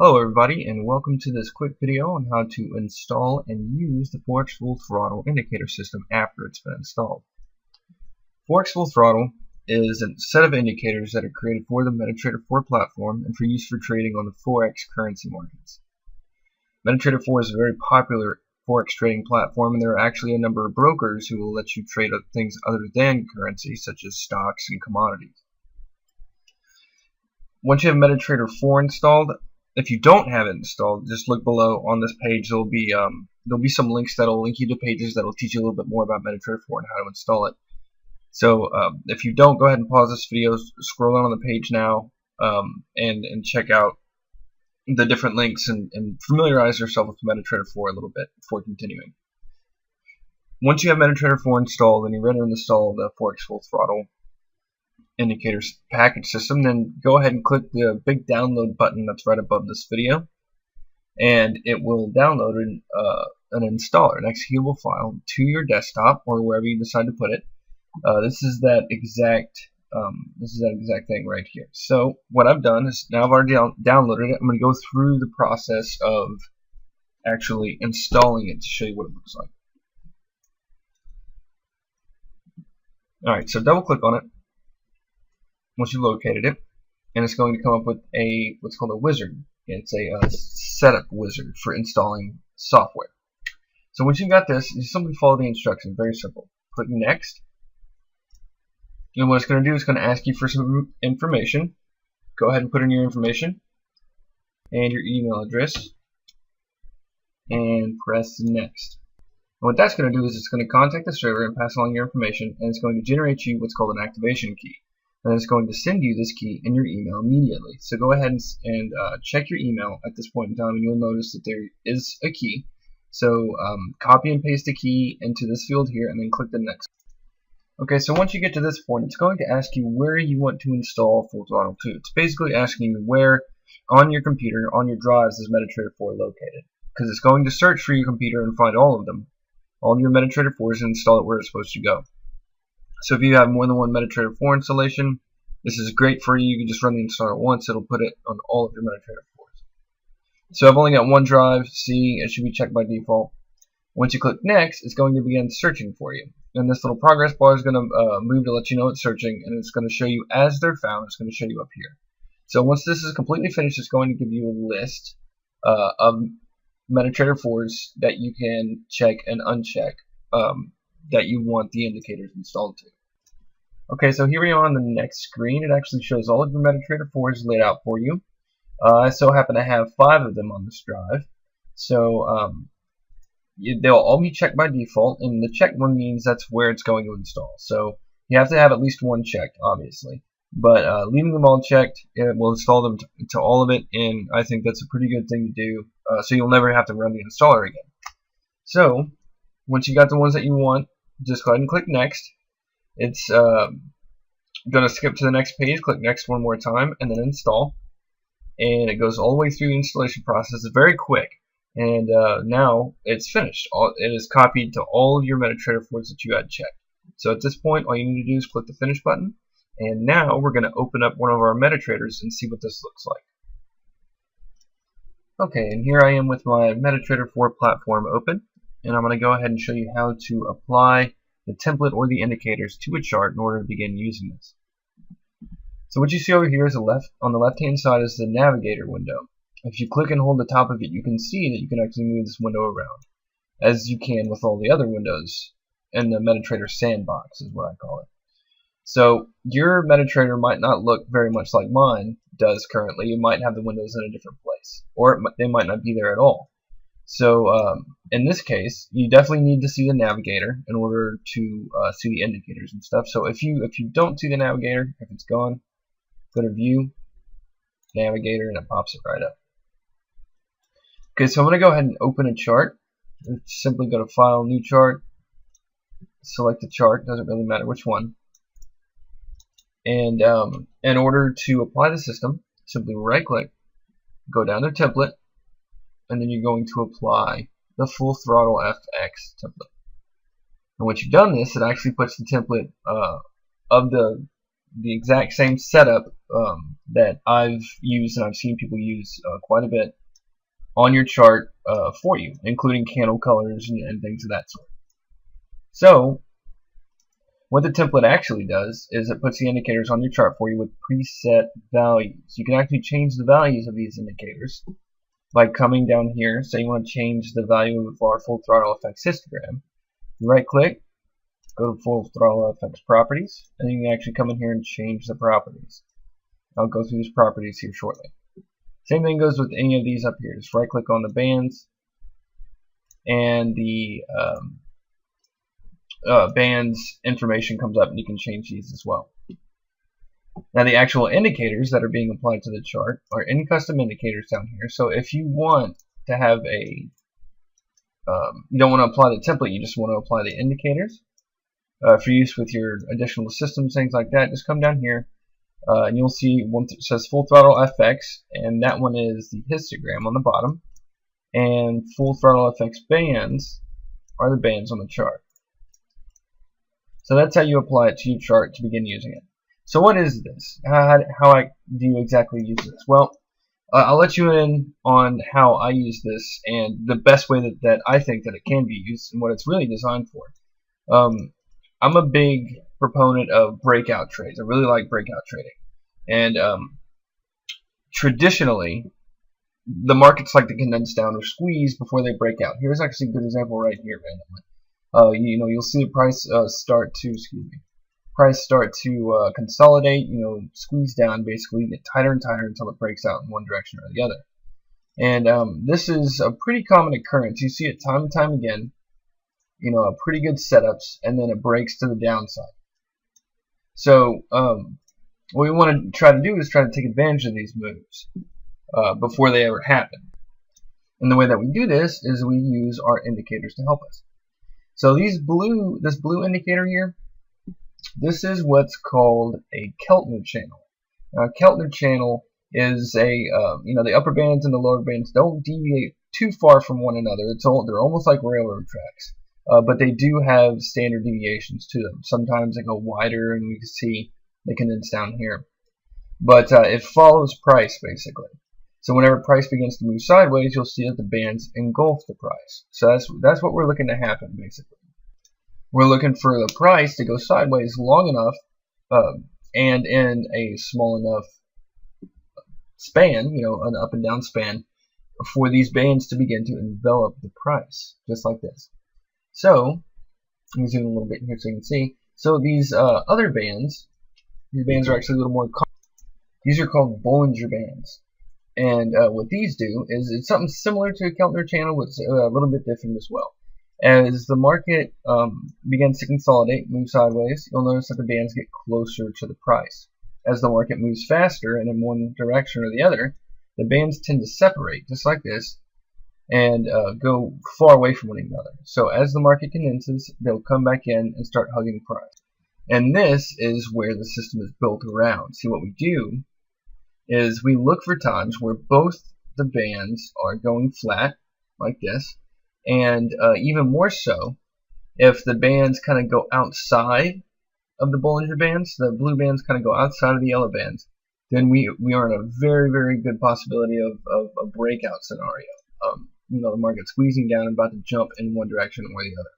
Hello everybody, and welcome to this quick video on how to install and use the fullthrottle full throttle indicator system after it's been installed. fullthrottle full throttle is a set of indicators that are created for the MetaTrader 4 platform and for use for trading on the Forex currency markets. MetaTrader 4 is a very popular Forex trading platform, and there are actually a number of brokers who will let you trade things other than currency, such as stocks and commodities. Once you have MetaTrader 4 installed, if you don't have it installed, just look below on this page. There'll be some links that'll link you to pages that'll teach you a little bit more about MetaTrader 4 and how to install it. So if you don't, go ahead and pause this video, scroll down on the page now, and check out the different links and familiarize yourself with MetaTrader 4 a little bit before continuing. Once you have MetaTrader 4 installed and you're ready to install the Forex Full Throttle indicators package system, then go ahead and click the big download button that's right above this video, and it will download an installer, an executable file, to your desktop or wherever you decide to put it. This is that exact thing right here. So what I've done is, now I've already downloaded it, I'm going to go through the process of actually installing it to show you what it looks like. Alright, so double click on it once you've located it, and it's going to come up with what's called a wizard. It's a setup wizard for installing software. So once you've got this, you simply follow the instructions. Very simple. Click next, and what it's going to do is going to ask you for some information. Go ahead and put in your information and your email address, and press next. And what that's going to do is it's going to contact the server and pass along your information, and it's going to generate you what's called an activation key. And it's going to send you this key in your email immediately. So go ahead and check your email at this point in time, and you'll notice that there is a key. So copy and paste the key into this field here, and then click the next. Okay, so once you get to this point, it's going to ask you where you want to install Full Throttle to. It's basically asking you where on your computer, on your drives, is MetaTrader 4 located, because it's going to search for your computer and find all of them, all of your MetaTrader 4s, and install it where it's supposed to go. So if you have more than one MetaTrader 4 installation, this is great for you. You can just run the installer once. It'll put it on all of your MetaTrader 4s. So I've only got one drive, C. It should be checked by default. Once you click next, it's going to begin searching for you. And this little progress bar is going to move to let you know it's searching, and it's going to show you as they're found. It's going to show you up here. So once this is completely finished, it's going to give you a list of MetaTrader 4s that you can check and uncheck that you want the indicators installed to. Okay, so here we are on the next screen. It actually shows all of your MetaTrader 4s laid out for you. I so happen to have 5 of them on this drive. So they'll all be checked by default, and the checked one means that's where it's going to install. So you have to have at least one checked, obviously. But leaving them all checked, it will install them to all of it, and I think that's a pretty good thing to do, so you'll never have to run the installer again. So once you got the ones that you want, just go ahead and click next. It's going to skip to the next page. Click next one more time, and then install. And it goes all the way through the installation process. It's very quick. And now it's finished. It is copied to all of your MetaTrader 4s that you had checked. So at this point, all you need to do is click the finish button. And now we're going to open up one of our MetaTraders and see what this looks like. Okay, and here I am with my MetaTrader 4 platform open. And I'm going to go ahead and show you how to apply the template or the indicators to a chart in order to begin using this. So what you see over here is on the left-hand side is the navigator window. If you click and hold the top of it, you can see that you can actually move this window around, as you can with all the other windows in the MetaTrader sandbox, is what I call it. So your MetaTrader might not look very much like mine does currently. You might have the windows in a different place, or they might not be there at all. So in this case, you definitely need to see the navigator in order to see the indicators and stuff. So if you don't see the navigator, if it's gone, go to View, Navigator, and it pops it right up. Okay, so I'm going to go ahead and open a chart. Simply go to File, New Chart, select the chart. Doesn't really matter which one. And in order to apply the system, simply right-click, go down to Template, and then you're going to apply the Full Throttle FX template. And once you've done this, it actually puts the template of the the exact same setup that I've used and I've seen people use quite a bit on your chart for you, including candle colors and things of that sort. So what the template actually does is it puts the indicators on your chart for you with preset values. You can actually change the values of these indicators by coming down here. Say you want to change the value of our full throttle FX histogram. You right click, go to full throttle FX properties, and you can actually come in here and change the properties. I'll go through these properties here shortly. Same thing goes with any of these up here. Just right click on the bands, and the bands information comes up, and you can change these as well. Now the actual indicators that are being applied to the chart are in custom indicators down here. So if you want to have a you don't want to apply the template, you just want to apply the indicators for use with your additional systems, things like that, just come down here and you'll see one that says full throttle FX, and that one is the histogram on the bottom, and full throttle FX bands are the bands on the chart. So that's how you apply it to your chart to begin using it. So what is this? How do you exactly use this? Well, I'll let you in on how I use this and the best way that I think that it can be used and what it's really designed for. I'm a big proponent of breakout trades. I really like breakout trading. And traditionally, the markets like to condense down or squeeze before they break out. Here's actually a good example right here randomly. You'll see the price start to consolidate, squeeze down, basically get tighter and tighter until it breaks out in one direction or the other. And this is a pretty common occurrence. You see it time and time again, pretty good setups, and then it breaks to the downside. So what we want to try to do is try to take advantage of these moves before they ever happen. And the way that we do this is we use our indicators to help us. So this blue indicator here, this is what's called a Keltner channel. Now, a Keltner channel is the upper bands and the lower bands don't deviate too far from one another. They're almost like railroad tracks, but they do have standard deviations to them. Sometimes they go wider, and you can see they condense down here. But it follows price basically. So whenever price begins to move sideways, you'll see that the bands engulf the price. So that's what we're looking to happen basically. We're looking for the price to go sideways long enough and in a small enough span, an up and down span, for these bands to begin to envelop the price, just like this. So, let me zoom a little bit here so you can see. So these other bands, these bands are actually a little more common. These are called Bollinger Bands. And what these do is it's something similar to a Keltner channel, but it's a little bit different as well. As the market begins to consolidate, move sideways, you'll notice that the bands get closer to the price. As the market moves faster and in one direction or the other, the bands tend to separate, just like this, and go far away from one another. So as the market condenses, they'll come back in and start hugging price. And this is where the system is built around. See, what we do is we look for times where both the bands are going flat, like this, and even more so, if the bands kind of go outside of the Bollinger Bands, the blue bands kind of go outside of the yellow bands, then we are in a very, very good possibility of a breakout scenario. The market squeezing down and about to jump in one direction or the other.